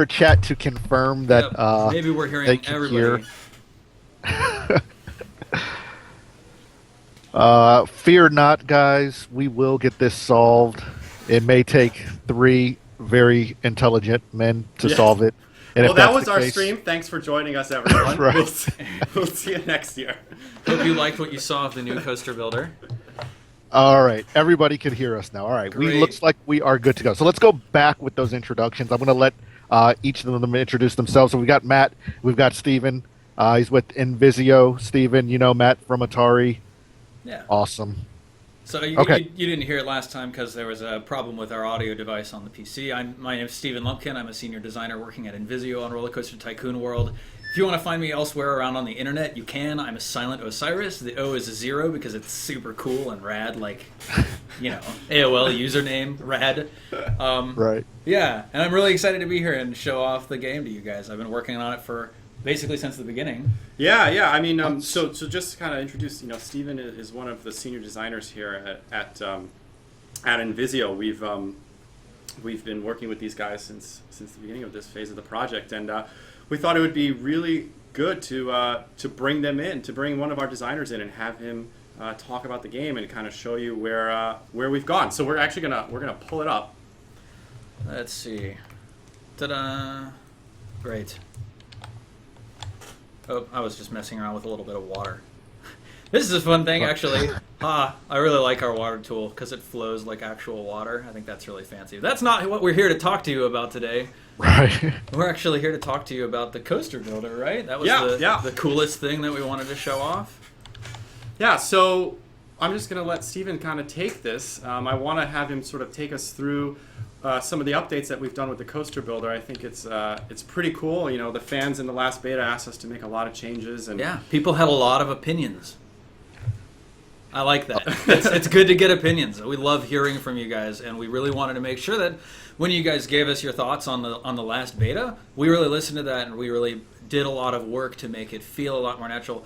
for chat to confirm that Yep. Maybe we're they hearing can everybody. hear. Fear not, guys. We will get this solved. It may take three very intelligent men to Yeah. solve it. And Well, if that that's was the our case, stream. Thanks for joining us, everyone. Right. We'll see you next year. Hope you liked what you saw of the new coaster builder. All right, everybody can hear us now. All right, we Great. looks like we are good to go. So let's go back with those introductions. I'm going to let each of them introduce themselves. So we've got Matt, we've got Steven. He's with Invisio. Steven, you know Matt from Atari. Yeah. Awesome. So you, Okay. you didn't hear it last time because there was a problem with our audio device on the PC. My name is Steven Lumpkin. I'm a senior designer working at Invisio on RollerCoaster Tycoon World. If you want to find me elsewhere around on the internet, you can. I'm a silent Osiris. The O is a 0 because it's super cool and rad, like, AOL username, rad. Right. Yeah, and I'm really excited to be here and show off the game to you guys. I've been working on it for basically since the beginning. Yeah. I mean, so just to kind of introduce, Steven is one of the senior designers here at Invisio. We've been working with these guys since the beginning of this phase of the project, and we thought it would be really good to bring them in, to bring one of our designers in and have him talk about the game and kind of show you where we've gone. So we're actually gonna pull it up. Let's see. Ta-da! Great. Oh, I was just messing around with a little bit of water. This is a fun thing, actually. I really like our water tool because it flows like actual water. I think that's really fancy. That's not what we're here to talk to you about today. Right. We're actually here to talk to you about the coaster builder, right? That was the coolest thing that we wanted to show off. Yeah, so I'm just going to let Steven kind of take this. I want to have him sort of take us through some of the updates that we've done with the coaster builder. I think it's pretty cool. The fans in the last beta asked us to make a lot of changes. And yeah, people had a lot of opinions. I like that. It's good to get opinions. We love hearing from you guys, and we really wanted to make sure that when you guys gave us your thoughts on the last beta, we really listened to that, and we really did a lot of work to make it feel a lot more natural.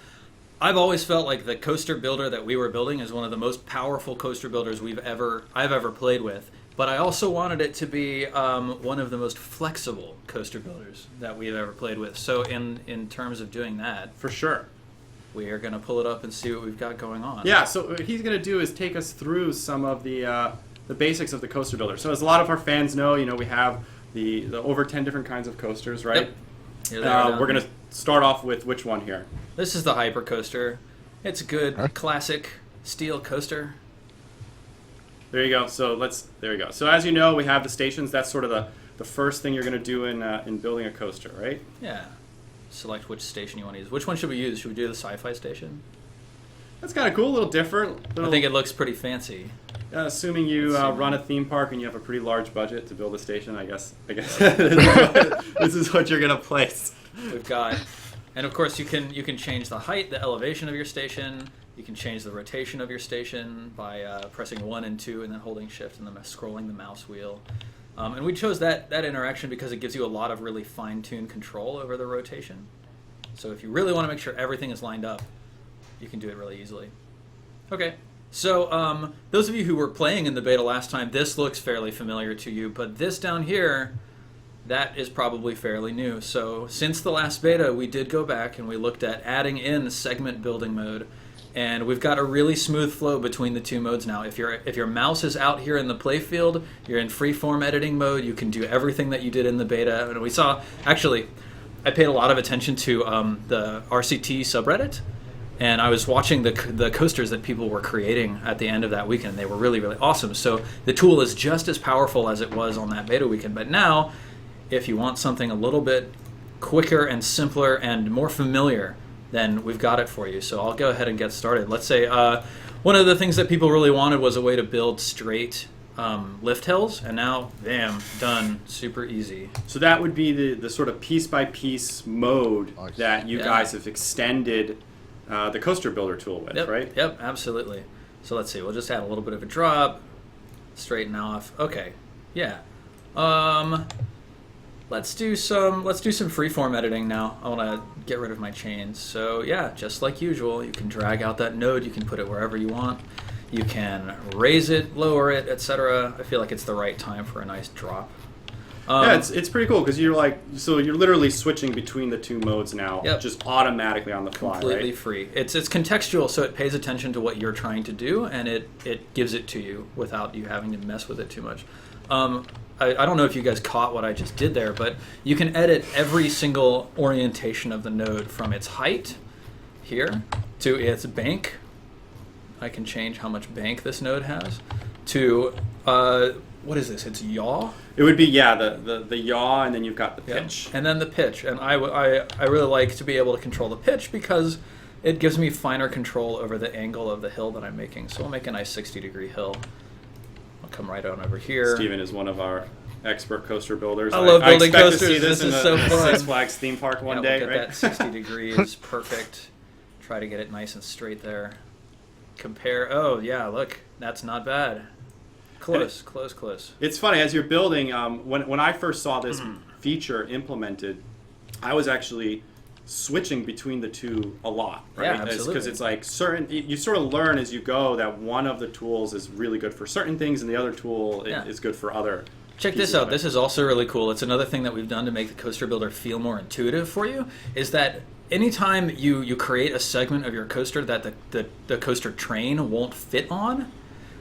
I've always felt like the coaster builder that we were building is one of the most powerful coaster builders I've ever played with. But I also wanted it to be one of the most flexible coaster builders that we've ever played with. So in terms of doing that, for sure, we are going to pull it up and see what we've got going on. Yeah, so what he's going to do is take us through some of the basics of the coaster builder. So as a lot of our fans know, we have the over 10 different kinds of coasters, right? Yep. We're going to start off with which one here? This is the Hyper Coaster. It's a good classic steel coaster. There you go. There you go. So as you know, we have the stations. That's sort of the first thing you're going to do in building a coaster, right? Yeah. Select which station you want to use. Which one should we use? Should we do the sci-fi station? That's kind of cool, a little different. I think it looks pretty fancy. Assuming you run a theme park and you have a pretty large budget to build a station, I guess this is what you're going to place. We've got, and of course you can change the height, the elevation of your station. You can change the rotation of your station by pressing 1 and 2 and then holding shift and then scrolling the mouse wheel. And we chose that interaction because it gives you a lot of really fine-tuned control over the rotation. So if you really want to make sure everything is lined up, you can do it really easily. Okay, so those of you who were playing in the beta last time, this looks fairly familiar to you, but this down here, that is probably fairly new. So since the last beta, we did go back and we looked at adding in segment building mode. And we've got a really smooth flow between the two modes now. If your mouse is out here in the playfield, you're in freeform editing mode. You can do everything that you did in the beta. And we saw, actually, I paid a lot of attention to the RCT subreddit, and I was watching the coasters that people were creating at the end of that weekend. They were really, really awesome. So the tool is just as powerful as it was on that beta weekend. But now, if you want something a little bit quicker and simpler and more familiar, then we've got it for you. So I'll go ahead and get started. Let's say one of the things that people really wanted was a way to build straight lift hills, and now, bam, done. Super easy. So that would be the sort of piece-by-piece mode that you guys have extended the coaster builder tool with, right? Yep, absolutely. So let's see. We'll just add a little bit of a drop, straighten off. Okay, yeah. Let's do some freeform editing now. I want to get rid of my chains. So yeah, just like usual, you can drag out that node. You can put it wherever you want. You can raise it, lower it, etc. I feel like it's the right time for a nice drop. Yeah, it's pretty cool because you're literally switching between the two modes now, Yep. just automatically on the fly, completely right? free. It's contextual, so it pays attention to what you're trying to do, and it gives it to you without you having to mess with it too much. I don't know if you guys caught what I just did there, but you can edit every single orientation of the node from its height here to its bank. I can change how much bank this node has to what is this? It's yaw. It would be the yaw, and then you've got the pitch. And then the pitch. And I really like to be able to control the pitch because it gives me finer control over the angle of the hill that I'm making. So we'll make a nice 60-degree hill. I'll come right on over here. Steven is one of our expert coaster builders. I love building expect coasters. To see this is in so the fun. Six Flags theme park one day, we'll get right? that 60 degrees perfect. Try to get it nice and straight there. Compare. Oh, yeah, look. That's not bad. Close. It's funny, as you're building, when I first saw this feature implemented, I was actually switching between the two a lot, right? Yeah, absolutely. Because it's like you sort of learn as you go that one of the tools is really good for certain things and the other tool is good for other. Check this out. This is also really cool. It's another thing that we've done to make the coaster builder feel more intuitive for you, is that anytime you create a segment of your coaster that the coaster train won't fit on,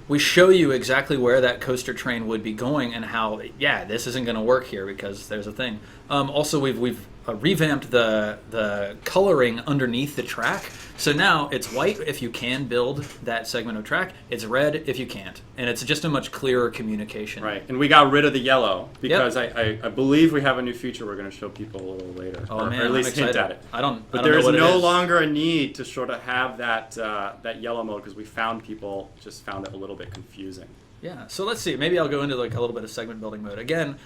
we show you exactly where that coaster train would be going and how, this isn't going to work here because there's a thing. Also, we've revamped the coloring underneath the track. So now it's white if you can build that segment of track. It's red if you can't. And it's just a much clearer communication. Right. And we got rid of the yellow because I believe we have a new feature we're going to show people a little later. Oh, man, or at least I'm excited. hint at it. But there is no longer a need to sort of have that yellow mode because people just found it a little bit confusing. Yeah, so let's see. Maybe I'll go into like a little bit of segment building mode. Again,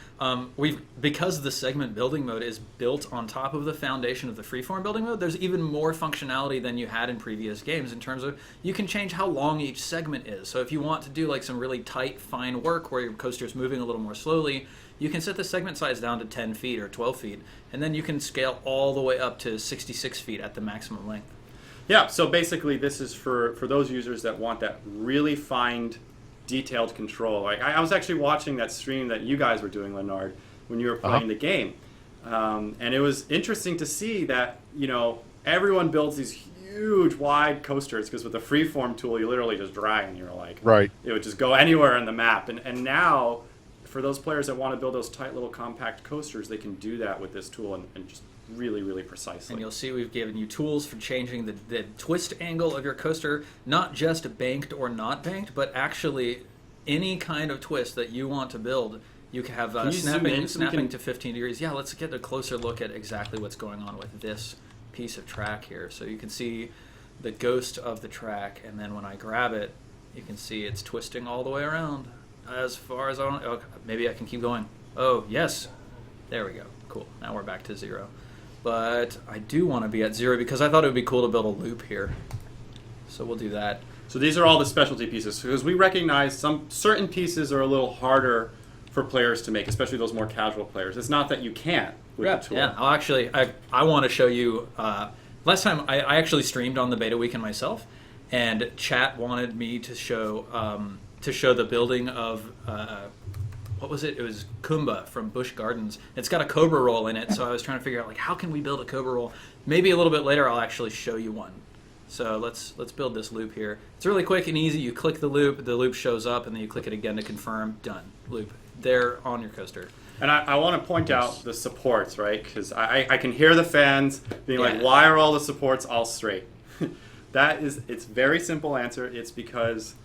because the segment building mode is built on top of the foundation of the freeform building mode, there's even more functionality than you had in previous games in terms of you can change how long each segment is. So if you want to do like some really tight, fine work where your coaster's moving a little more slowly, you can set the segment size down to 10 feet or 12 feet, and then you can scale all the way up to 66 feet at the maximum length. Yeah, so basically this is for those users that want that really fine, detailed control. Like I was actually watching that stream that you guys were doing, Leonard, when you were playing the game, and it was interesting to see that everyone builds these huge wide coasters because with the freeform tool you literally just drag and you're like, right, it would just go anywhere on the map. And now for those players that want to build those tight little compact coasters, they can do that with this tool and just really, really precisely. And you'll see we've given you tools for changing the twist angle of your coaster, not just banked or not banked, but actually any kind of twist that you want to build. You can have snapping to 15 degrees. Yeah, let's get a closer look at exactly what's going on with this piece of track here. So you can see the ghost of the track, and then when I grab it, you can see it's twisting all the way around as far as I want. Oh, maybe I can keep going. Oh, yes. There we go. Cool. Now we're back to 0. But I do want to be at 0 because I thought it would be cool to build a loop here. So we'll do that. So these are all the specialty pieces because we recognize some certain pieces are a little harder for players to make, especially those more casual players. It's not that you can't with the tool. Yeah, I want to show you. Last time I actually streamed on the beta weekend myself, and chat wanted me to show the building of what was it? It was Kumba from Busch Gardens. It's got a Cobra roll in it, so I was trying to figure out like how can we build a Cobra roll. Maybe a little bit later I'll actually show you one. So let's build this loop here. It's really quick and easy. You click the loop shows up, and then you click it again to confirm. Done. Loop. There on your coaster. And I want to point out the supports, right? Because I can hear the fans being like, why are all the supports all straight? It's very simple answer. It's because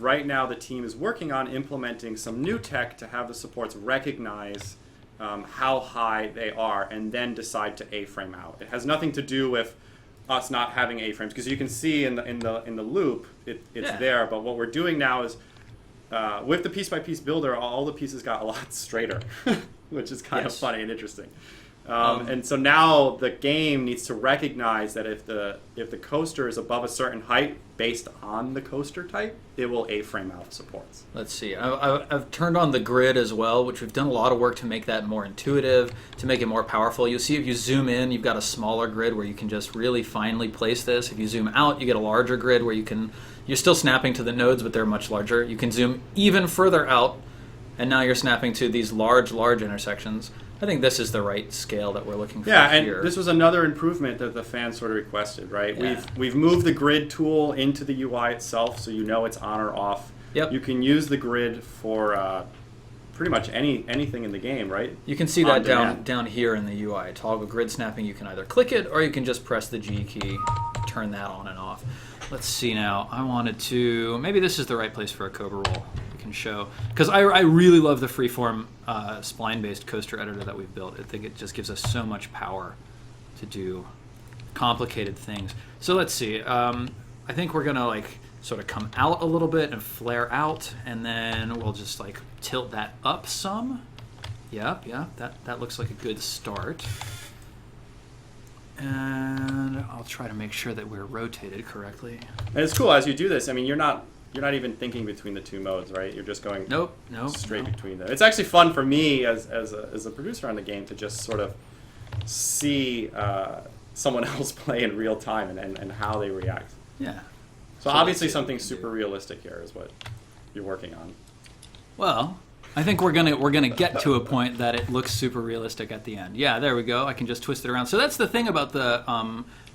right now the team is working on implementing some new tech to have the supports recognize how high they are and then decide to A-frame out. It has nothing to do with us not having A-frames, because you can see in the loop it's there. But what we're doing now is with the piece-by-piece builder, all the pieces got a lot straighter, which is kind of funny and interesting. And so now the game needs to recognize that if the coaster is above a certain height based on the coaster type, it will A-frame out supports. Let's see. I've turned on the grid as well, which we've done a lot of work to make that more intuitive, to make it more powerful. You'll see if you zoom in, you've got a smaller grid where you can just really finely place this. If you zoom out, you get a larger grid where you're still snapping to the nodes, but they're much larger. You can zoom even further out and now you're snapping to these large intersections. I think this is the right scale that we're looking for here. And this was another improvement that the fans sort of requested, right? Yeah. We've moved the grid tool into the UI itself, so you know it's on or off. Yep. You can use the grid for pretty much anything in the game, right? You can see On that demand. down here in the UI. Toggle grid snapping, you can either click it or you can just press the G key, turn that on and off. Let's see now. I wanted to... Maybe this is the right place for a Cobra roll. We can show... Because I really love the freeform spline-based coaster editor that we've built. I think it just gives us so much power to do complicated things. So let's see. I think we're going to like sort of come out a little bit and flare out, and then we'll just like tilt that up some. Yep, that looks like a good start. And I'll try to make sure that we're rotated correctly. And it's cool as you do this. I mean, you're not even thinking between the two modes, right? You're just going straight between them. It's actually fun for me as a producer on the game to just sort of see someone else play in real time and how they react. Yeah. So obviously something super realistic here is what you're working on. Well, I think we're gonna get to a point that it looks super realistic at the end. Yeah, there we go. I can just twist it around. So that's the thing about the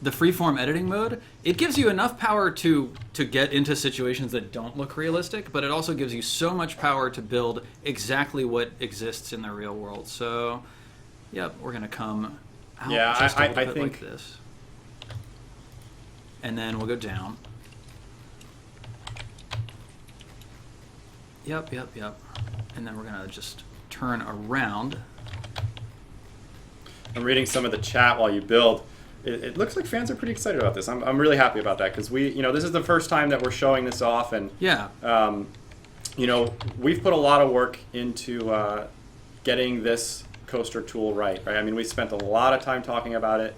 freeform editing mode. It gives you enough power to get into situations that don't look realistic, but it also gives you so much power to build exactly what exists in the real world. So, yep, we're gonna come out just a little bit think like this, and then we'll go down. Yep. And then we're going to just turn around. I'm reading some of the chat while you build. It looks like fans are pretty excited about this. I'm really happy about that because this is the first time that we're showing this off, and we've put a lot of work into getting this coaster tool right. I mean, we spent a lot of time talking about it.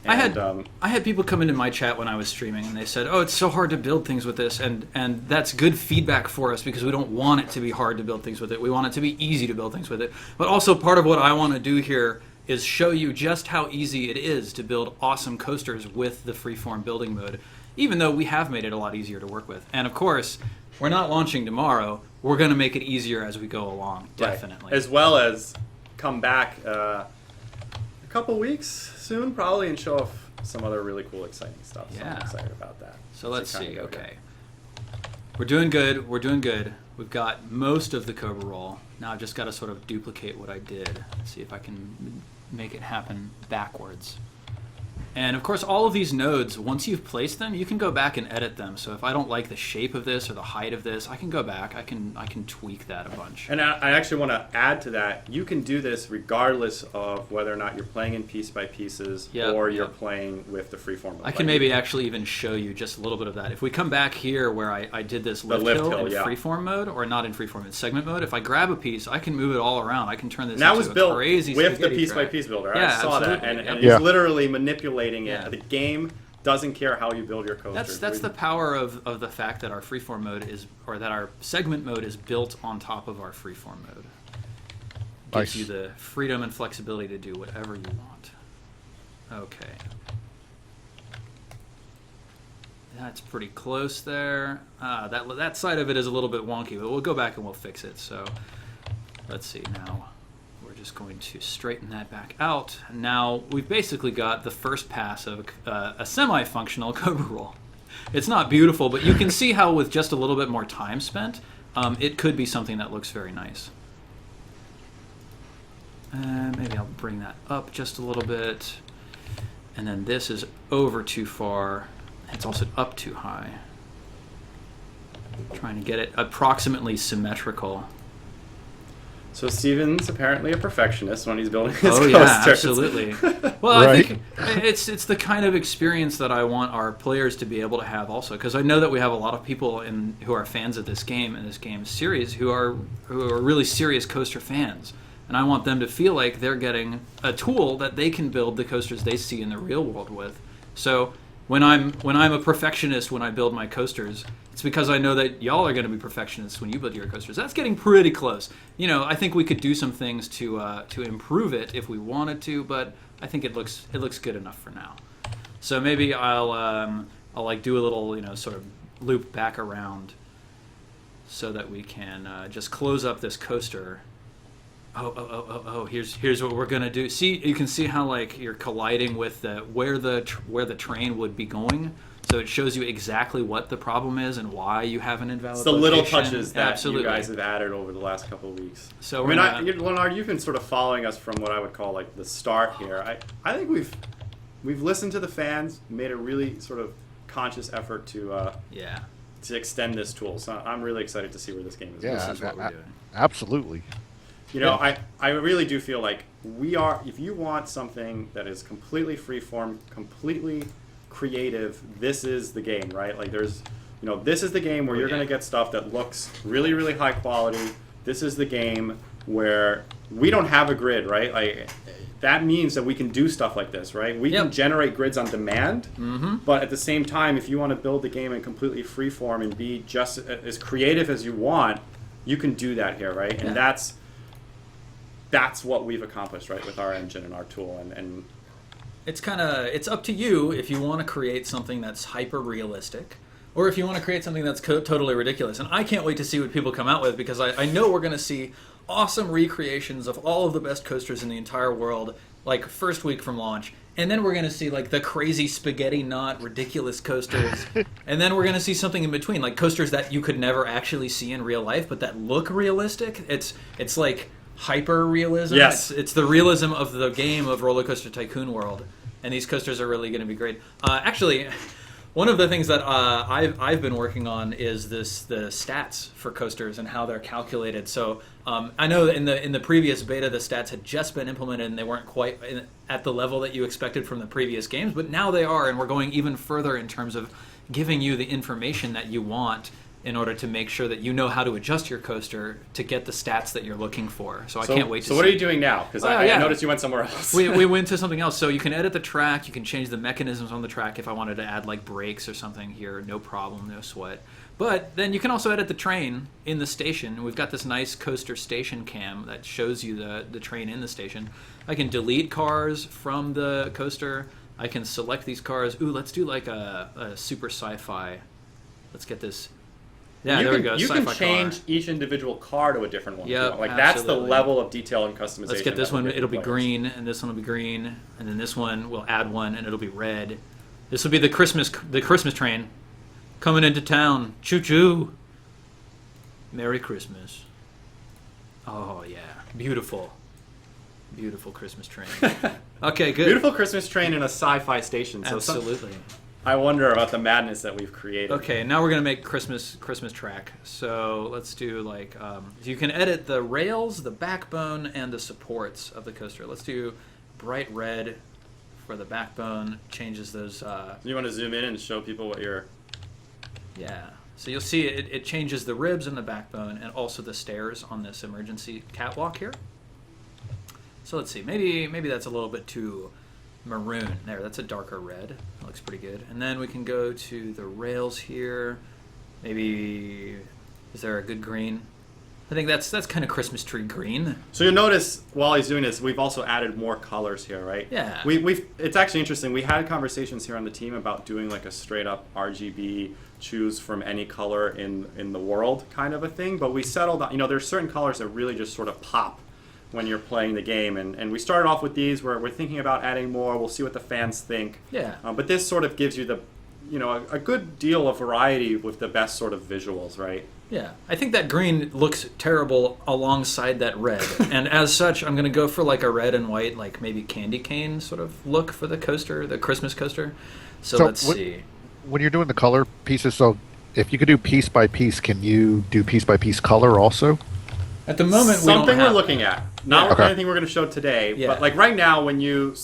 And, I had people come into my chat when I was streaming, and they said, "Oh, it's so hard to build things with this," and that's good feedback for us because we don't want it to be hard to build things with it. We want it to be easy to build things with it. But also, part of what I want to do here is show you just how easy it is to build awesome coasters with the freeform building mode, even though we have made it a lot easier to work with. And of course, we're not launching tomorrow. We're going to make it easier as we go along, definitely. Right. As well as come back a couple weeks soon, probably, and show off some other really cool, exciting stuff. So I'm excited about that. So let's see. Okay. We're doing good. We've got most of the Cobra roll. Now I've just got to sort of duplicate what I did. Let's see if I can make it happen backwards. And of course, all of these nodes, once you've placed them, you can go back and edit them. So if I don't like the shape of this or the height of this, I can go back. I can tweak that a bunch. And I actually want to add to that. You can do this regardless of whether or not you're playing in piece by pieces or you're playing with the freeform. I can maybe actually even show you just a little bit of that. If we come back here where I did this lift hill in freeform mode, or not in freeform, in segment mode, if I grab a piece, I can move it all around. I can turn this into a crazy with the piece by piece builder. Yeah, I saw that, and it's literally manipulating it. The game doesn't care how you build your coasters. That's the power of the fact that our freeform mode is, or that our segment mode is built on top of our freeform mode. Gives you the freedom and flexibility to do whatever you want. Okay. That's pretty close there. That side of it is a little bit wonky, but we'll go back and we'll fix it. So let's see now. We're just going to straighten that back out. Now we've basically got the first pass of a semi-functional Cobra roll. It's not beautiful, but you can see how with just a little bit more time spent, it could be something that looks very nice. Maybe I'll bring that up just a little bit. And then this is over too far. It's also up too high. Trying to get it approximately symmetrical. So Steven's apparently a perfectionist when he's building his coaster. Yeah, absolutely. Well, right. I think it's the kind of experience that I want our players to be able to have also, because I know that we have a lot of people who are fans of this game and this game series who are really serious coaster fans, and I want them to feel like they're getting a tool that they can build the coasters they see in the real world with. So when I'm a perfectionist when I build my coasters, it's because I know that y'all are going to be perfectionists when you build your coasters. That's getting pretty close. I think we could do some things to improve it if we wanted to, but I think it looks good enough for now. So maybe I'll like do a little sort of loop back around. so that we can just close up this coaster. Oh! Here's what we're gonna do. See, you can see how like you're colliding with where the train would be going. So it shows you exactly what the problem is and why you have an invalid. It's the little location. touches that Absolutely. you guys have added over the last couple of weeks. So Leonard, you've been sort of following us from what I would call like the start here. I think we've listened to the fans, made a really sort of conscious effort to extend this tool. So I'm really excited to see where this game is. Yeah, This is what we're doing. absolutely. You know, I really do feel like if you want something that is completely freeform, completely creative, this is the game, right? Like this is the game where you're going to get stuff that looks really, really high quality. This is the game where we don't have a grid, right? Like that means that we can do stuff like this, right? We can generate grids on demand, but at the same time, if you want to build the game in completely freeform and be just as creative as you want, you can do that here, right? And that's what we've accomplished, right, with our engine and our tool. And it's up to you if you want to create something that's hyper realistic, or if you want to create something that's totally ridiculous. And I can't wait to see what people come out with, because I know we're going to see awesome recreations of all of the best coasters in the entire world, like first week from launch. And then we're going to see like the crazy spaghetti knot ridiculous coasters. And then we're going to see something in between, like coasters that you could never actually see in real life, but that look realistic. It's like hyper realism. Yes. It's the realism of the game of RollerCoaster Tycoon World. And these coasters are really going to be great. Actually, one of the things that I've been working on is the stats for coasters and how they're calculated. So I know that in the previous beta, the stats had just been implemented and they weren't quite at the level that you expected from the previous games, but now they are, and we're going even further in terms of giving you the information that you want in order to make sure that you know how to adjust your coaster to get the stats that you're looking for. So I can't wait to see. So what are you doing now? Because I noticed you went somewhere else. we went to something else. So you can edit the track. You can change the mechanisms on the track. If I wanted to add like brakes or something here, no problem, no sweat. But then you can also edit the train in the station. We've got this nice coaster station cam that shows you the train in the station. I can delete cars from the coaster. I can select these cars. Ooh, let's do like a super sci-fi. Let's get this. Yeah, there we go. You can Sci-fi change car. each individual car to a different one. Yep, like that's the absolutely. level of detail and customization. Let's get this one. It'll be players. green, and this one will be green, and then this one we'll add one, and it'll be red. This will be the Christmas train coming into town. Choo choo. Merry Christmas. Oh yeah, beautiful Christmas train. Okay, good. Beautiful Christmas train in a sci-fi station. So Absolutely. I wonder about the madness that we've created. Okay, now we're gonna make Christmas track. So let's do like you can edit the rails, the backbone, and the supports of the coaster. Let's do bright red for the backbone. Changes those. You want to zoom in and show people what you're? Yeah. So you'll see it changes the ribs and the backbone, and also the stairs on this emergency catwalk here. So let's see. Maybe that's a little bit too maroon. There, that's a darker red. That looks pretty good. And then we can go to the rails here. Maybe, is there a good green? I think that's kind of Christmas tree green. So you'll notice while he's doing this, we've also added more colors here, right? Yeah. It's actually interesting. We had conversations here on the team about doing like a straight up RGB choose from any color in the world kind of a thing. But we settled on, there's certain colors that really just sort of pop when you're playing the game, and we started off with these. We're thinking about adding more. We'll see what the fans think. Yeah. But this sort of gives you a good deal of variety with the best sort of visuals, right? Yeah. I think that green looks terrible alongside that red, and as such, I'm gonna go for like a red and white, like maybe candy cane sort of look for the coaster, the Christmas coaster. So let's see. When you're doing the color pieces, so if you could do piece by piece, can you do piece by piece color also? At the moment, something we're looking at. Not anything we're going to show today, Yeah. but like right now, when you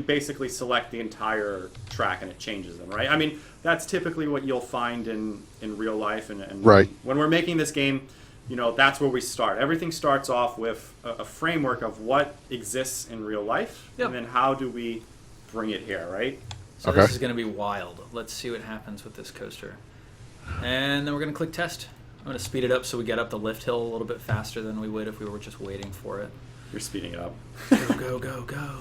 basically select the entire track and it changes them, right? I mean, that's typically what you'll find in real life, and Right. when we're making this game, that's where we start. Everything starts off with a framework of what exists in real life, Yep. and then how do we bring it here, right? So Okay. this is going to be wild. Let's see what happens with this coaster. And then we're going to click test. I'm going to speed it up so we get up the lift hill a little bit faster than we would if we were just waiting for it. You're speeding it up. Go, go, go, go.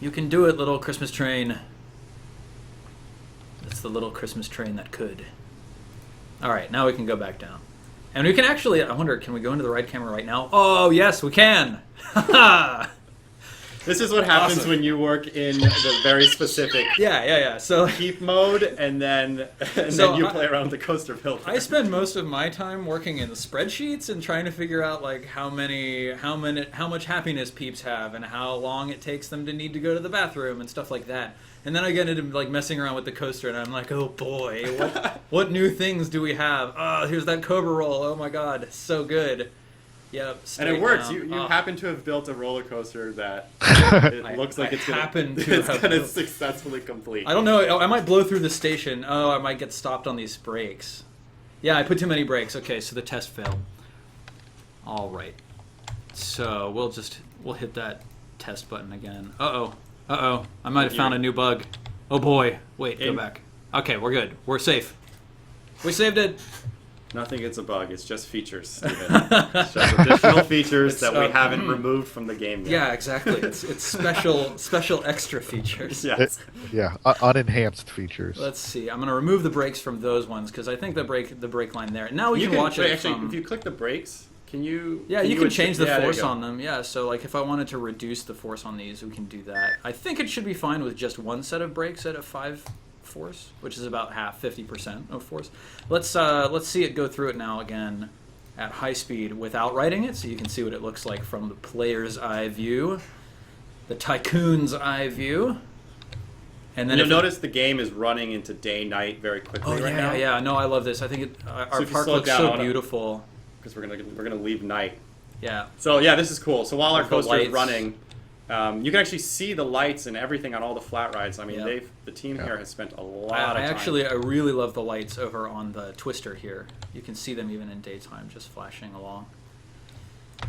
You can do it, little Christmas train. It's the little Christmas train that could. All right, now we can go back down. And we can actually, I wonder, can we go into the right camera right now? Oh, yes, we can. This is what happens Awesome. when you work in the very specific Yeah. So keep mode, and then you play around with the coaster builder. I spend most of my time working in the spreadsheets and trying to figure out like how much happiness peeps have and how long it takes them to need to go to the bathroom and stuff like that. And then I get into like messing around with the coaster, and I'm like, oh boy, what new things do we have? Oh, here's that Cobra roll. Oh my god, so good. Yep. And it works. You Oh. happen to have built a roller coaster that it looks like it's happen gonna, to it's have gonna built- successfully complete. I don't know. I might blow through the station. Oh, I might get stopped on these brakes. Yeah, I put too many brakes. Okay, so the test failed. All right. So we'll hit that test button again. Uh oh. I might have found a new bug. Oh boy. Wait, go back. Okay, we're good. We're safe. We saved it. Nothing gets a bug. It's just features, Steven. It's just additional features It's, that we haven't removed from the game yet. Yeah, exactly. It's special extra features. Yes. Unenhanced features. Let's see. I'm gonna remove the brakes from those ones because I think the brake line there. Now we can watch it. Actually, from... if you click the brakes, can you? Yeah, you can adjust- change the yeah, there you force go. on them. Yeah, so like if I wanted to reduce the force on these, we can do that. I think it should be fine with just one set of brakes at a 5 force, which is about half, 50% of force. Let's see it go through it now again at high speed without writing it, so you can see what it looks like from the player's eye view, the Tycoon's eye view. And then You'll notice the game is running into day-night very quickly right now. yeah. No, I love this. I think our if you park slow looks down, so I wanna- beautiful. Because we're gonna leave night. Yeah. So yeah, this is cool. So while our With the coaster is lights. running, you can actually see the lights and everything on all the flat rides. I mean, Yep. the team here has spent a lot I of time. I really love the lights over on the Twister here. You can see them even in daytime, just flashing along.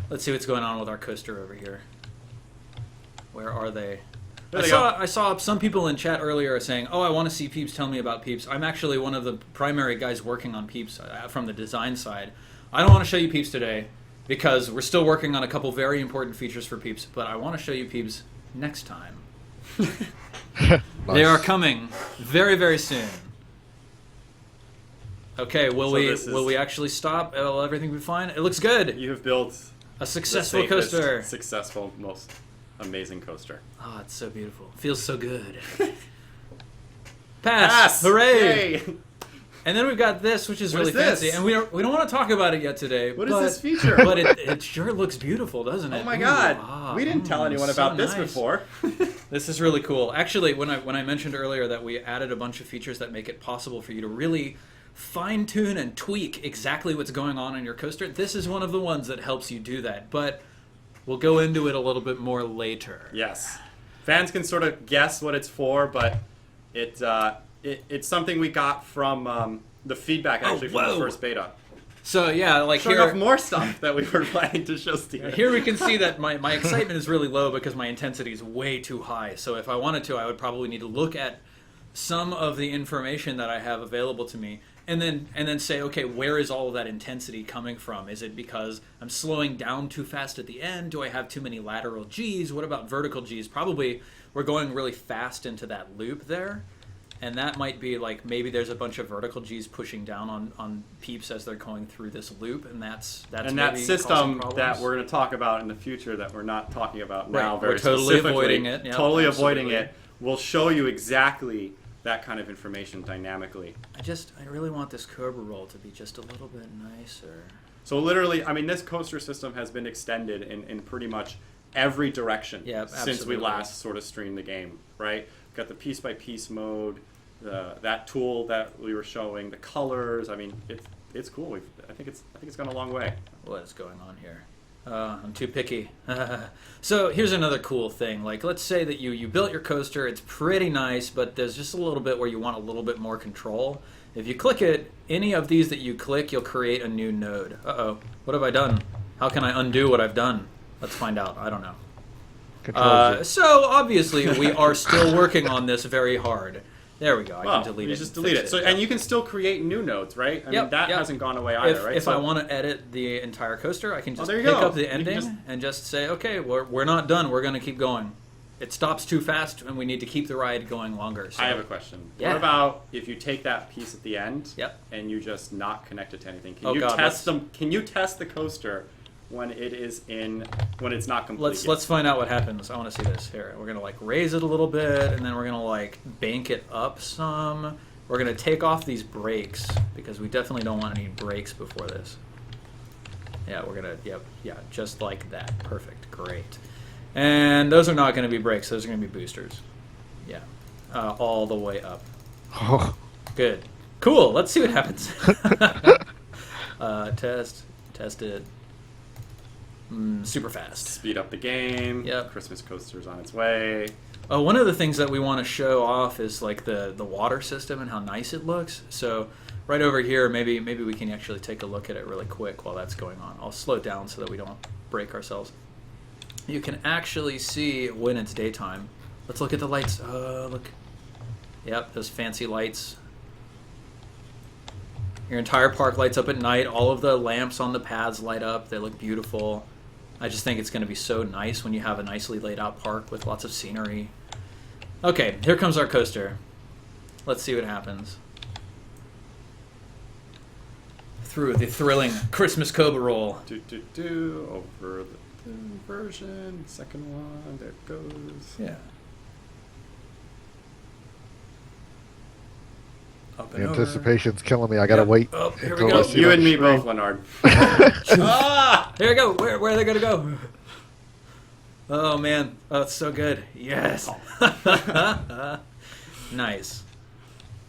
Let's see what's going on with our coaster over here. Where are they? There they go. I saw some people in chat earlier saying, "Oh, I want to see Peeps. Tell me about Peeps." I'm actually one of the primary guys working on Peeps from the design side. I don't want to show you Peeps today because we're still working on a couple very important features for Peeps, but I want to show you Peeps next time. They are coming very, very soon. Okay, will we actually stop? Will everything be fine? It looks good. You have built A successful the safest, coaster. successful, most amazing coaster. Oh, it's so beautiful. Feels so good. Pass! Hooray! Yay! And then we've got this, which is What really is this? fancy, and we don't want to talk about it yet today. What is but, this feature? But it sure looks beautiful, doesn't it? Oh my Ooh, god! We didn't tell anyone so about this nice. before. This is really cool. Actually, when I mentioned earlier that we added a bunch of features that make it possible for you to really fine-tune and tweak exactly what's going on in your coaster, this is one of the ones that helps you do that. But we'll go into it a little bit more later. Yes, fans can sort of guess what it's for, but it's something we got from the feedback actually from the whoa. first beta. So yeah, like Showing here, off more stuff that we were planning to show Steven. here we can see that my excitement is really low because my intensity is way too high. So if I wanted to, I would probably need to look at some of the information that I have available to me and then say, okay, where is all of that intensity coming from? Is it because I'm slowing down too fast at the end? Do I have too many lateral Gs? What about vertical Gs? Probably we're going really fast into that loop there. And that might be like maybe there's a bunch of vertical Gs pushing down on Peeps as they're going through this loop, and that's and maybe that system causing that problems. we're going to talk about in the future that we're not talking about Right, now we're very totally specifically, avoiding it. Yep, totally avoiding absolutely. it, will show you exactly that kind of information dynamically. I really want this Cobra roll to be just a little bit nicer. So literally, I mean, this coaster system has been extended in pretty much every direction Yep, since we absolutely. last sort of streamed the game, right? Got the piece-by-piece mode, that tool that we were showing, the colors. I mean, it's cool. I think it's gone a long way. What is going on here? I'm too picky. So here's another cool thing. Like, let's say that you built your coaster. It's pretty nice, but there's just a little bit where you want a little bit more control. If you click it, any of these that you click, you'll create a new node. Uh-oh. What have I done? How can I undo what I've done? Let's find out. I don't know. Control Z. So obviously we are still working on this very hard. There we go. I Well, can delete you it. just and delete fix it. So, and you can still create new nodes, right? I mean, that hasn't gone away either, right? If So, I want to edit the entire coaster, I can just there you pick go. up the You can ending just- and just say, okay, we're not done. We're going to keep going. it stops too fast, and we need to keep the ride going longer. So. I have a question. Yeah. What about if you take that piece at the end Yep. and you just not connect it to anything? Can Oh, you God, test them? Can you test the coaster when it's not complete? Let's find out what happens. I want to see this. Here, we're gonna like raise it a little bit, and then we're gonna like bank it up some. We're gonna take off these brakes because we definitely don't want any brakes before this. Yeah, we're gonna. Yep. Yeah, just like that. Perfect. Great. And those are not gonna be brakes. Those are gonna be boosters. Yeah, all the way up. Oh. Good. Cool. Let's see what happens. Test it. Super fast. Speed up the game. Yep. Christmas coaster's on its way. One of the things that we want to show off is like the water system and how nice it looks. So right over here, maybe we can actually take a look at it really quick while that's going on. I'll slow it down so that we don't break ourselves. You can actually see when it's daytime. Let's look at the lights. Look. Yep, those fancy lights. Your entire park lights up at night. All of the lamps on the paths light up. They look beautiful. I just think it's going to be so nice when you have a nicely laid out park with lots of scenery. Okay, here comes our coaster. Let's see what happens. Through the thrilling Christmas Cobra roll. Over the version. Second one. There it goes. Yeah. Up The and over. anticipation's killing me. I gotta wait. Oh, here until we I go. see You my and me screen. both, Leonard. Ah! Here we go. Where are they going to go? Oh, man. Oh, it's so good. Yes. Nice.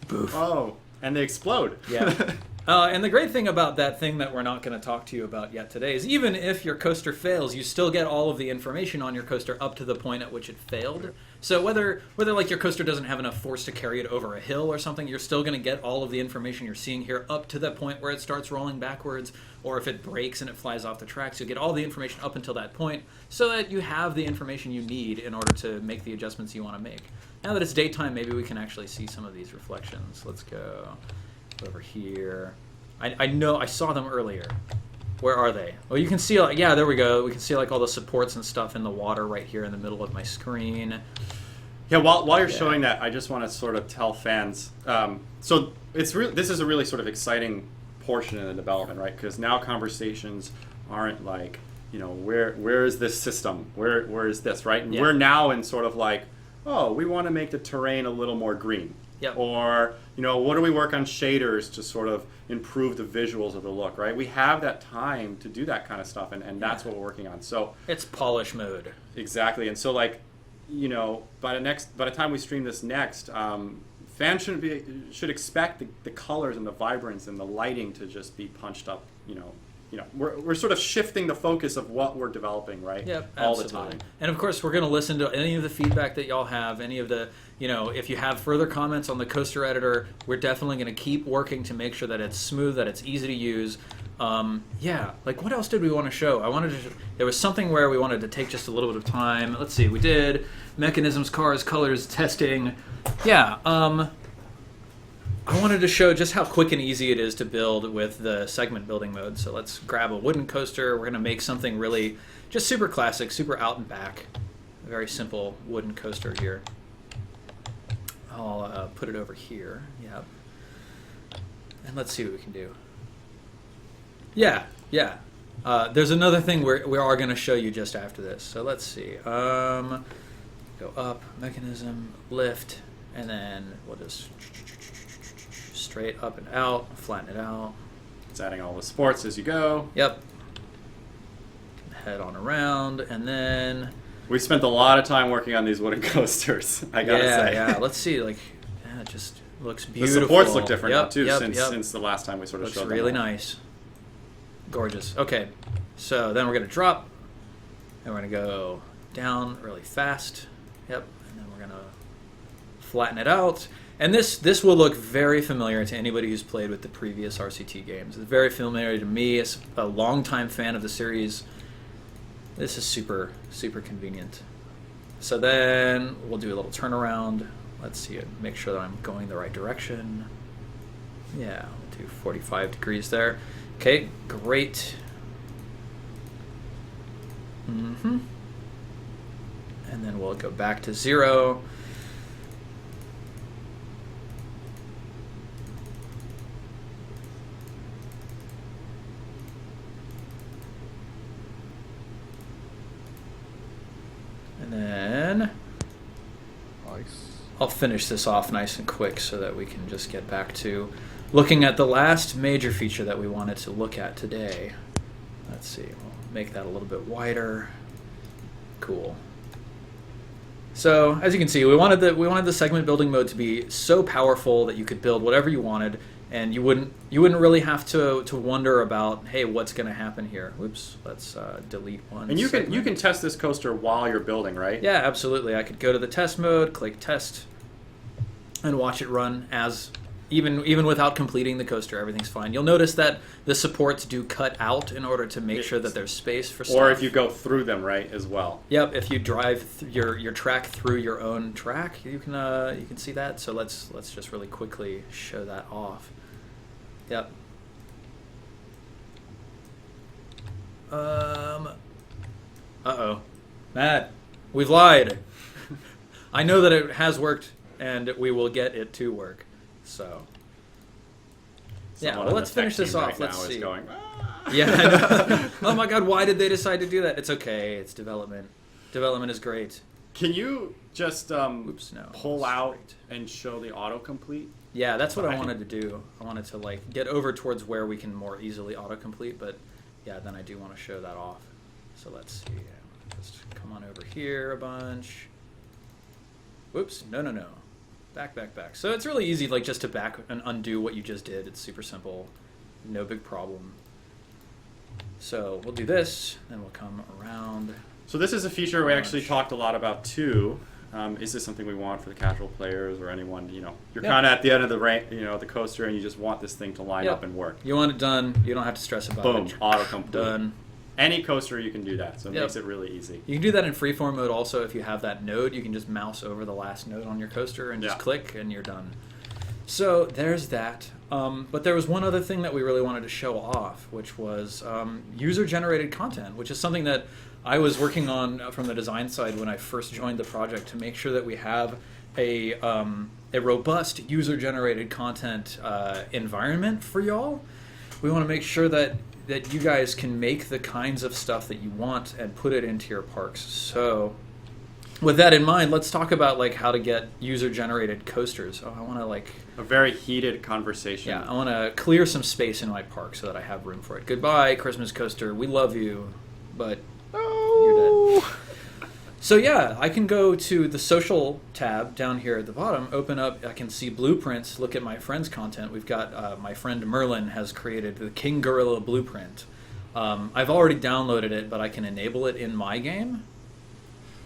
Boof. Oh, and they explode. Yeah. And the great thing about that thing that we're not going to talk to you about yet today is even if your coaster fails, you still get all of the information on your coaster up to the point at which it failed. So whether like your coaster doesn't have enough force to carry it over a hill or something, you're still going to get all of the information you're seeing here up to the point where it starts rolling backwards, or if it breaks and it flies off the tracks, you'll get all the information up until that point so that you have the information you need in order to make the adjustments you want to make. Now that it's daytime, maybe we can actually see some of these reflections. Let's go over here. I know I saw them earlier. Where are they? Well, you can see, like, yeah, there we go. We can see like all the supports and stuff in the water right here in the middle of my screen. Yeah, while you're showing that, I just want to sort of tell fans. So this is a really sort of exciting portion in the development, right? Because now conversations aren't like, where is this system? Where is this, right? And Yeah. we're now in sort of like, oh, we want to make the terrain a little more green. Yep. Or, what do we work on shaders to sort of improve the visuals of the look, right? We have that time to do that kind of stuff, and that's what we're working on. So It's polish mode. exactly, and so like, by the time we stream this next, fans should expect the colors and the vibrance and the lighting to just be punched up. We're sort of shifting the focus of what we're developing, right? Yep, all absolutely. the time. And of course, we're going to listen to any of the feedback that y'all have, any of the, if you have further comments on the coaster editor, we're definitely going to keep working to make sure that it's smooth, that it's easy to use. Like what else did we want to show? There was something where we wanted to take just a little bit of time. Let's see, we did mechanisms, cars, colors, testing. Yeah, I wanted to show just how quick and easy it is to build with the segment building mode. So let's grab a wooden coaster. We're going to make something really just super classic, super out and back. A very simple wooden coaster here. I'll put it over here. Yep. And let's see what we can do. Yeah. There's another thing we are going to show you just after this. So let's see. Go up, mechanism, lift, and then we'll just straight up and out, flatten it out. It's adding all the sports as you go. Yep. Head on around, and then We spent a lot of time working on these wooden coasters, I gotta say. Yeah. Let's see, it just looks beautiful. The supports look different now Yep, too, yep. since the last time we sort of Looks showed them. really all. nice. Gorgeous. Okay, so then we're gonna drop, and we're gonna go down really fast. Yep, and then we're gonna flatten it out. And this will look very familiar to anybody who's played with the previous RCT games. It's very familiar to me as a longtime fan of the series. This is super, super convenient. So then we'll do a little turnaround. Let's see it. Make sure that I'm going the right direction. Yeah, we'll do 45 degrees there. Okay, great. and then we'll go back to 0. And then Nice. I'll finish this off nice and quick so that we can just get back to looking at the last major feature that we wanted to look at today. Let's see, we'll make that a little bit wider. Cool. So as you can see, we wanted the segment building mode to be so powerful that you could build whatever you wanted, and you wouldn't really have to wonder about, hey, what's going to happen here. Whoops, let's delete one. And you segment. can test this coaster while you're building, right? Yeah, absolutely. I could go to the test mode, click test, and watch it run as even without completing the coaster. Everything's fine. You'll notice that the supports do cut out in order to make sure that there's space for stuff. Or if you go through them, right, as well. Yep, if you drive your track through your own track, you can see that. So let's just really quickly show that off. Yep. Uh-oh. Matt, we've lied. I know that it has worked, and we will get it to work. So, yeah, Someone well, on let's the tech finish this team off. right Let's now is see. going, Yeah. I know. Oh my God! Why did they decide to do that? It's okay. It's development. Development is great. Can you just Oops, no. pull out Straight. and show the autocomplete? Yeah, that's what I Fine. wanted to do. I wanted to like get over towards where we can more easily autocomplete, but yeah, then I do want to show that off. So let's see. Just come on over here a bunch. Whoops! No. Back. So it's really easy, like just to back and undo what you just did. It's super simple, no big problem. So we'll do this, then we'll come around. So this is a feature we actually Launch. talked a lot about too. Is this something we want for the casual players or anyone? You're Yeah. kind of at the end of the coaster, and you just want this thing to line Yep. up and work. You want it done. You don't have to stress about Boom, it. autocomplete. Done. Any coaster you can do that, so it Yep. makes it really easy. You can do that in freeform mode also. If you have that node, you can just mouse over the last node on your coaster and just Yeah. click and you're done. So there's that. But there was one other thing that we really wanted to show off, which was user-generated content, which is something that I was working on from the design side when I first joined the project to make sure that we have a robust user-generated content environment for y'all. We want to make sure that you guys can make the kinds of stuff that you want and put it into your parks. So with that in mind, let's talk about like how to get user-generated coasters. Oh, I want to like... A very heated conversation. Yeah, I want to clear some space in my park so that I have room for it. Goodbye, Christmas coaster. We love you, but you're dead. So yeah, I can go to the social tab down here at the bottom, open up, I can see blueprints, look at my friend's content. We've got, my friend Merlin has created the King Gorilla blueprint. I've already downloaded it, but I can enable it in my game.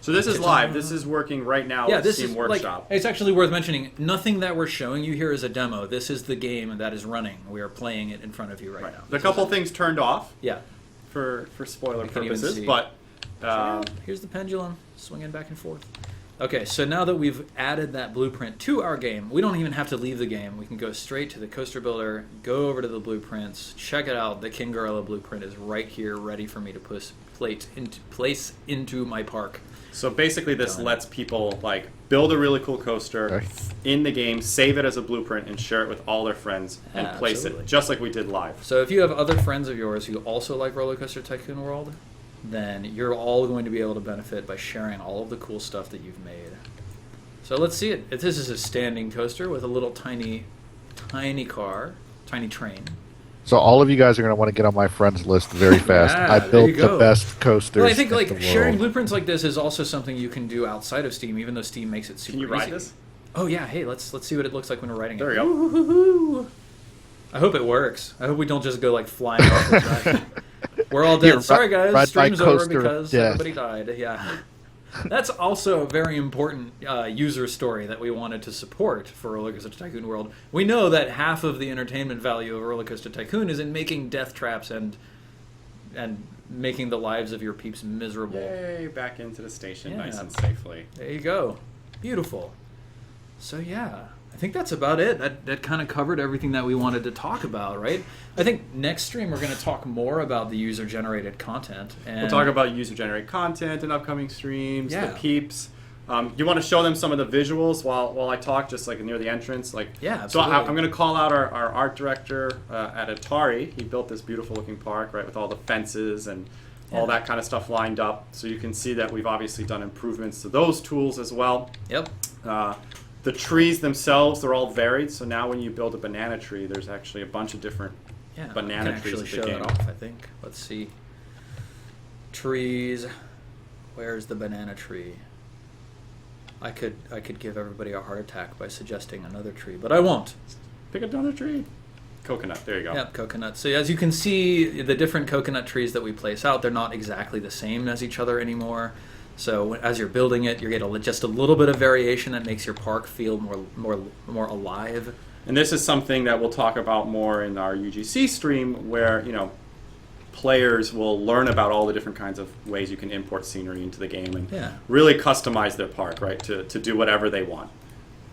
So this is live. This is working right now Yeah, with this Steam is Workshop. like, it's actually worth mentioning, nothing that we're showing you here is a demo. This is the game that is running. We are playing it in front of you right now. A couple things turned off Yeah. for spoiler You can even purposes, see. but Here's the pendulum swinging back and forth. Okay, so now that we've added that blueprint to our game, we don't even have to leave the game. We can go straight to the coaster builder, go over to the blueprints, check it out. The King Gorilla blueprint is right here, ready for me to place into my park. so basically this Done. lets people like build a really cool coaster Nice. in the game, save it as a blueprint, and share it with all their friends and Yeah, place absolutely. it just like we did live. So if you have other friends of yours who also like RollerCoaster Tycoon World, then you're all going to be able to benefit by sharing all of the cool stuff that you've made. So let's see it. This is a standing coaster with a little tiny car, tiny train. So all of you guys are going to want to get on my friends list very fast. Yeah, I there built you the go. best coasters. Well, I think in like the sharing world. blueprints like this is also something you can do outside of Steam, even though Steam makes it super Can you ride easy. this? Oh yeah, hey, let's see what it looks like when we're riding There it. we go. Woo-hoo-hoo-hoo. I hope it works. I hope we don't just go like flying off the track. We're all dead. Here, Sorry ride guys, my stream's over coaster of because death. everybody died. Yeah. That's also a very important user story that we wanted to support for RollerCoaster Tycoon World. We know that half of the entertainment value of RollerCoaster Tycoon is in making death traps and making the lives of your peeps miserable. Yay, back into the station Yeah. nice and safely. There you go. Beautiful. So yeah, I think that's about it. That kind of covered everything that we wanted to talk about, right? I think next stream we're going to talk more about the user-generated content. And We'll talk about user-generated content in upcoming streams, Yeah. the peeps. You want to show them some of the visuals while I talk, just like near the entrance? Yeah, So absolutely. I'm going to call out our art director at Atari. He built this beautiful looking park, right, with all the fences and all that kind of stuff lined up. So you can see that we've obviously done improvements to those tools as well. Yep. The trees themselves, they're all varied. So now when you build a banana tree, there's actually a bunch of different Yeah, banana I can trees actually at show the game. that off, I think. Let's see. Trees. Where's the banana tree? I could give everybody a heart attack by suggesting another tree, but I won't. Pick another tree. Coconut, there you go. Yep, coconut. So as you can see, the different coconut trees that we place out, they're not exactly the same as each other anymore. So as you're building it, you're getting just a little bit of variation that makes your park feel more alive. And this is something that we'll talk about more in our UGC stream, where players will learn about all the different kinds of ways you can import scenery into the game and really customize their park, right, to do whatever they want.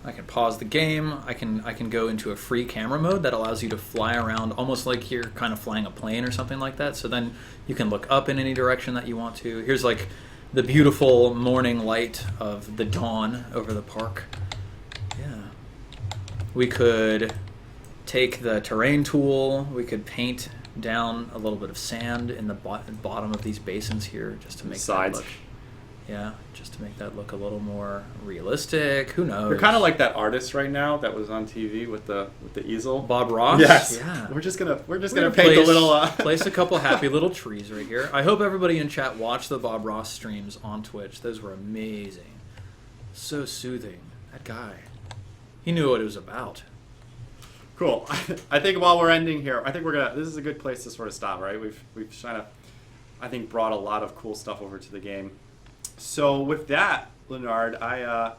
I can pause the game. I can go into a free camera mode that allows you to fly around almost like you're kind of flying a plane or something like that. So then you can look up in any direction that you want to. Here's like the beautiful morning light of the dawn over the park. Yeah. We could take the terrain tool. We could paint down a little bit of sand in the bottom of these basins here just to make that look. Yeah, just to make that look a little more realistic. Who knows? You're kind of like that artist right now that was on TV with the easel. Bob Ross. Yes. Yeah. We're just gonna paint the little. Place a couple happy little trees right here. I hope everybody in chat watched the Bob Ross streams on Twitch. Those were amazing. So soothing. That guy. He knew what it was about. Cool. I think while we're ending here, I think this is a good place to sort of stop, right? We've kind of, I think, brought a lot of cool stuff over to the game. So with that, Leonard, I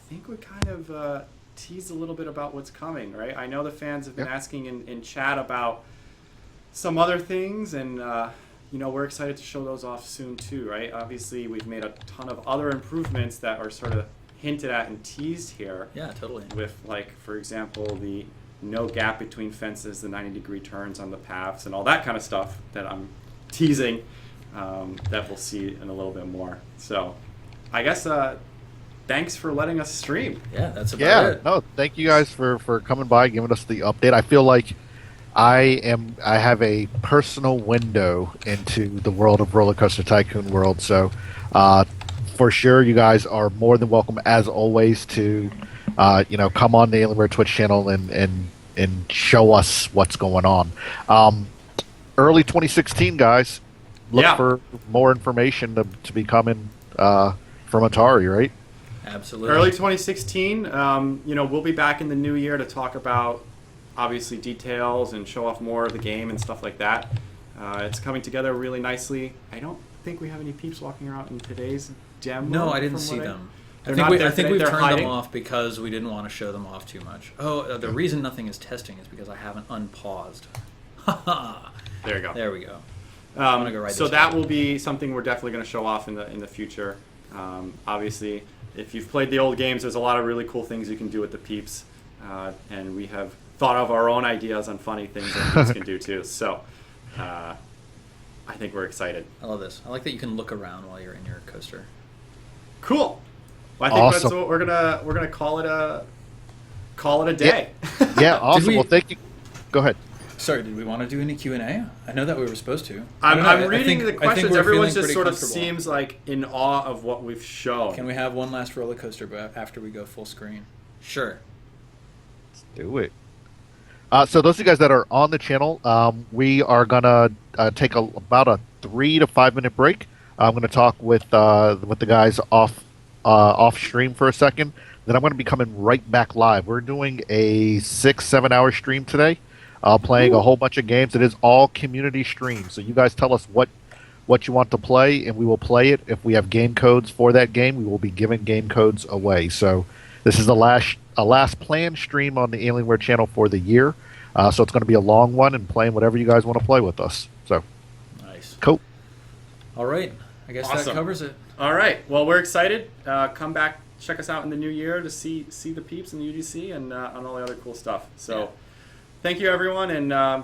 think we kind of teased a little bit about what's coming, right? I know the fans have been asking in chat about some other things, and we're excited to show those off soon too, right? Obviously, we've made a ton of other improvements that are sort of hinted at and teased here. Yeah, totally. With, like, for example, the no gap between fences, the 90-degree turns on the paths, and all that kind of stuff that I'm teasing. That we'll see in a little bit more. So, I guess thanks for letting us stream. Yeah, that's about it. No, thank you guys for coming by, giving us the update. I feel like I have a personal window into the world of RollerCoaster Tycoon World. So, for sure, you guys are more than welcome, as always, to come on the Alienware Twitch channel and show us what's going on. Early 2016, guys. Look for more information to be coming from Atari, right? Absolutely. Early 2016, we'll be back in the new year to talk about, obviously, details and show off more of the game and stuff like that. It's coming together really nicely. I don't think we have any peeps walking around in today's demo. No, I didn't see them. I think we've turned them off because we didn't want to show them off too much. Oh, the reason nothing is testing is because I haven't unpaused. There you go. There we go. So that will be something we're definitely going to show off in the future. Obviously, if you've played the old games, there's a lot of really cool things you can do with the peeps, and we have thought of our own ideas on funny things that peeps can do too. So I think we're excited. I love this. I like that you can look around while you're in your coaster. Cool. Well, I think that's what we're gonna call it a day. Yeah, awesome. Well, thank you. Go ahead. Sorry, did we want to do any Q&A? I know that we were supposed to. I'm reading the questions. Everyone just sort of comfortable. seems like in awe of what we've shown. Can we have one last roller coaster after we go full screen? Sure. Let's do it. So those of you guys that are on the channel, we are going to take about a 3 to 5 minute break. I'm going to talk with the guys off stream for a second. Then I'm going to be coming right back live. We're doing a 6-7 hour stream today. Playing a whole bunch of games. It is all community stream. So you guys tell us what you want to play, and we will play it. If we have game codes for that game, we will be giving game codes away. So this is the last planned stream on the Alienware channel for the year. So it's going to be a long one and playing whatever you guys want to play with us. So nice. Cool. All right. I guess that covers it. All right. Well, we're excited. Come back check us out in the new year to see the peeps in the UGC and on all the other cool stuff. So, Yeah. thank you everyone, and